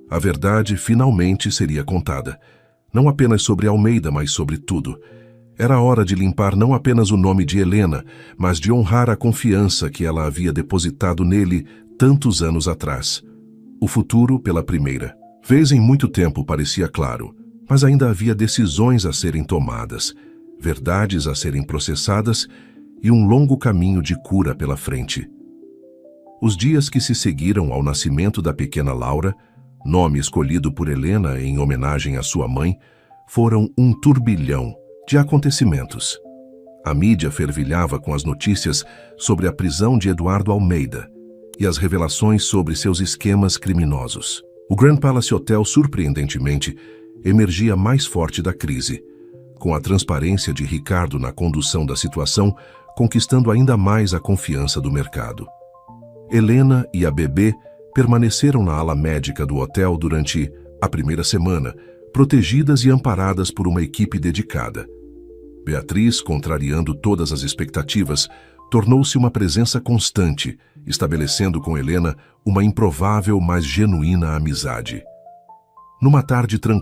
A verdade finalmente seria contada. Não apenas sobre Almeida, mas sobre tudo. Era hora de limpar não apenas o nome de Helena, mas de honrar a confiança que ela havia depositado nele tantos anos atrás. O futuro pela primeira vez em muito tempo parecia claro, mas ainda havia decisões a serem tomadas, verdades a serem processadas e um longo caminho de cura pela frente. Os dias que se seguiram ao nascimento da pequena Laura, nome escolhido por Helena em homenagem à sua mãe, foram um turbilhão de acontecimentos. A mídia fervilhava com as notícias sobre a prisão de Eduardo Almeida e as revelações sobre seus esquemas criminosos. O Grand Palace Hotel, surpreendentemente, emergia mais forte da crise, com a transparência de Ricardo na condução da situação, conquistando ainda mais a confiança do mercado. Helena e a bebê permaneceram na ala médica do hotel durante a primeira semana, protegidas e amparadas por uma equipe dedicada. Beatriz, contrariando todas as expectativas, tornou-se uma presença constante, estabelecendo com Helena uma improvável, mas genuína amizade. Numa tarde tranquila,